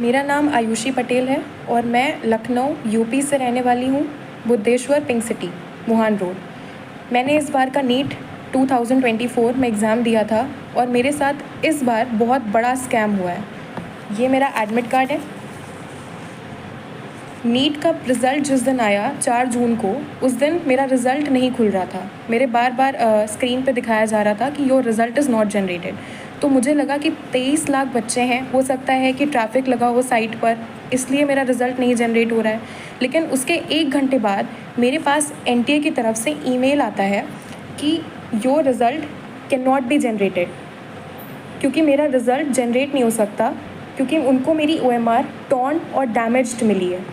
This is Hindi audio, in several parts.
मेरा नाम आयुषी पटेल है और मैं लखनऊ यूपी से रहने वाली हूँ, बुद्धेश्वर पिंक सिटी, मुहान रोड। मैंने इस बार का नीट 2024 में एग्ज़ाम दिया था और मेरे साथ इस बार बहुत बड़ा स्कैम हुआ है। ये मेरा एडमिट कार्ड है। नीट का रिज़ल्ट जिस दिन आया 4 जून को, उस दिन मेरा रिज़ल्ट नहीं खुल रहा था। मेरे बार बार स्क्रीन पे दिखाया जा रहा था कि your result is not generated. तो मुझे लगा कि 23 लाख बच्चे हैं, हो सकता है कि ट्रैफिक लगा हो साइट पर, इसलिए मेरा रिज़ल्ट नहीं जनरेट हो रहा है। लेकिन उसके 1 घंटे बाद मेरे पास एनटीए की तरफ से ईमेल आता है कि your result can not be generated, क्योंकि मेरा रिज़ल्ट जनरेट नहीं हो सकता, क्योंकि उनको मेरी OMR टॉर्न और डैमेज्ड मिली है।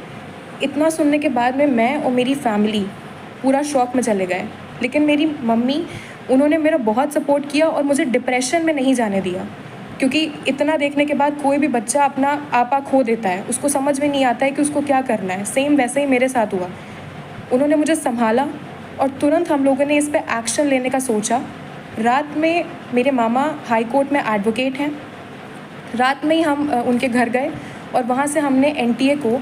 इतना सुनने के बाद में मैं और मेरी फैमिली पूरा शॉक में चले गए। लेकिन मेरी मम्मी, उन्होंने मेरा बहुत सपोर्ट किया और मुझे डिप्रेशन में नहीं जाने दिया, क्योंकि इतना देखने के बाद कोई भी बच्चा अपना आपा खो देता है, उसको समझ में नहीं आता है कि उसको क्या करना है। सेम वैसे ही मेरे साथ हुआ। उन्होंने मुझे संभाला और तुरंत हम लोगों ने इस पर एक्शन लेने का सोचा। रात में मेरे मामा हाई कोर्ट में एडवोकेट हैं, रात में ही हम उनके घर गए और वहाँ से हमने एनटीए को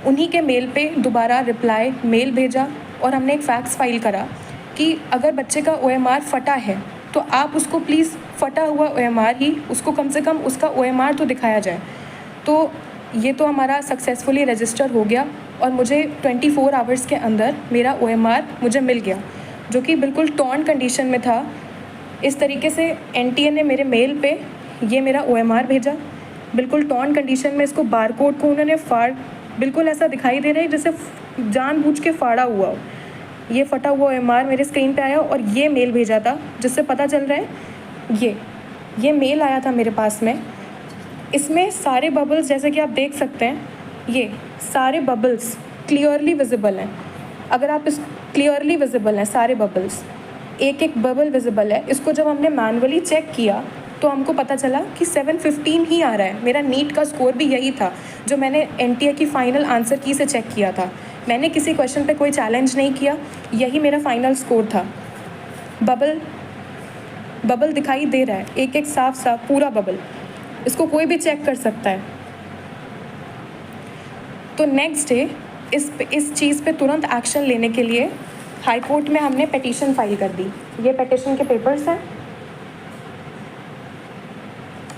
उन्हीं के मेल पे दोबारा रिप्लाई मेल भेजा और हमने एक फैक्स फाइल करा कि अगर बच्चे का OMR फटा है तो आप उसको प्लीज़ फटा हुआ OMR ही, उसको कम से कम उसका OMR तो दिखाया जाए। तो ये तो हमारा सक्सेसफुली रजिस्टर हो गया और मुझे 24 आवर्स के अंदर मेरा OMR मुझे मिल गया, जो कि बिल्कुल टॉर्न कंडीशन में था। इस तरीके से एनटीए ने मेरे मेल पे ये मेरा OMR भेजा, बिल्कुल टॉर्न कंडीशन में। इसको बारकोड को उन्होंने बिल्कुल ऐसा दिखाई दे रहा है जैसे जानबूझ के फाड़ा हुआ हो। ये फटा हुआ OMR मेरे स्क्रीन पे आया और ये मेल भेजा था, जिससे पता चल रहा है ये मेल आया था मेरे पास में। इसमें सारे बबल्स, जैसे कि आप देख सकते हैं, ये सारे बबल्स क्लियरली विजिबल हैं। अगर आप इस क्लियरली विजिबल हैं सारे बबल्स, एक एक बबल विजिबल है। इसको जब हमने मैनुअली चेक किया तो हमको पता चला कि 715 ही आ रहा है। मेरा नीट का स्कोर भी यही था जो मैंने एनटीए की फ़ाइनल आंसर की से चेक किया था। मैंने किसी क्वेश्चन पे कोई चैलेंज नहीं किया, यही मेरा फाइनल स्कोर था। बबल दिखाई दे रहा है, एक एक साफ साफ पूरा बबल, इसको कोई भी चेक कर सकता है। तो नेक्स्ट डे इस चीज़ पे तुरंत एक्शन लेने के लिए हाई कोर्ट में हमने पिटीशन फाइल कर दी। ये पिटीशन के पेपर्स हैं।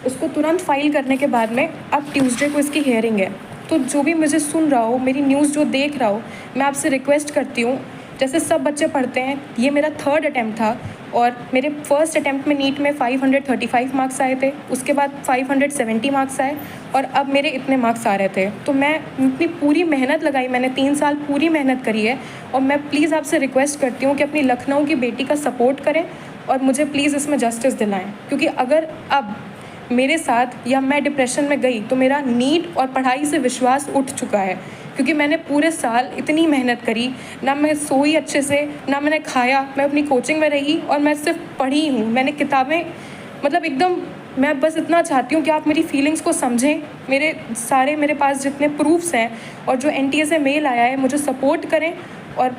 उसको तुरंत फाइल करने के बाद में अब ट्यूसडे को इसकी हियरिंग है। तो जो भी मुझे सुन रहा हो, मेरी न्यूज़ जो देख रहा हो, मैं आपसे रिक्वेस्ट करती हूँ, जैसे सब बच्चे पढ़ते हैं, ये मेरा 3rd अटैम्प्ट था और मेरे फर्स्ट अटैम्प्ट में नीट में 535 मार्क्स आए थे, उसके बाद 570 मार्क्स आए और अब मेरे इतने मार्क्स आ रहे थे। तो मैं अपनी पूरी मेहनत लगाई, मैंने 3 साल पूरी मेहनत करी है और मैं प्लीज़ आपसे रिक्वेस्ट करती हूँ कि अपनी लखनऊ की बेटी का सपोर्ट करें और मुझे प्लीज़ इसमें जस्टिस दिलाएँ, क्योंकि अगर अब मेरे साथ या मैं डिप्रेशन में गई तो मेरा नीट और पढ़ाई से विश्वास उठ चुका है, क्योंकि मैंने पूरे साल इतनी मेहनत करी, ना मैं सोई अच्छे से, ना मैंने खाया, मैं अपनी कोचिंग में रही और मैं सिर्फ पढ़ी हूँ। मैंने किताबें, मतलब एकदम, मैं बस इतना चाहती हूँ कि आप मेरी फीलिंग्स को समझें। मेरे पास जितने प्रूफ्स हैं और जो एनटीए से मेल आया है, मुझे सपोर्ट करें और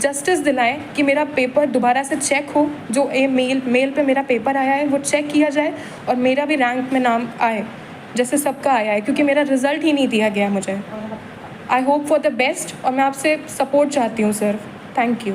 जस्टिस दिलाएं कि मेरा पेपर दोबारा से चेक हो। जो मेल पे मेरा पेपर आया है वो चेक किया जाए और मेरा भी रैंक में नाम आए जैसे सबका आया है, क्योंकि मेरा रिज़ल्ट ही नहीं दिया गया मुझे। I hope for the best और मैं आपसे सपोर्ट चाहती हूँ सर। Thank you.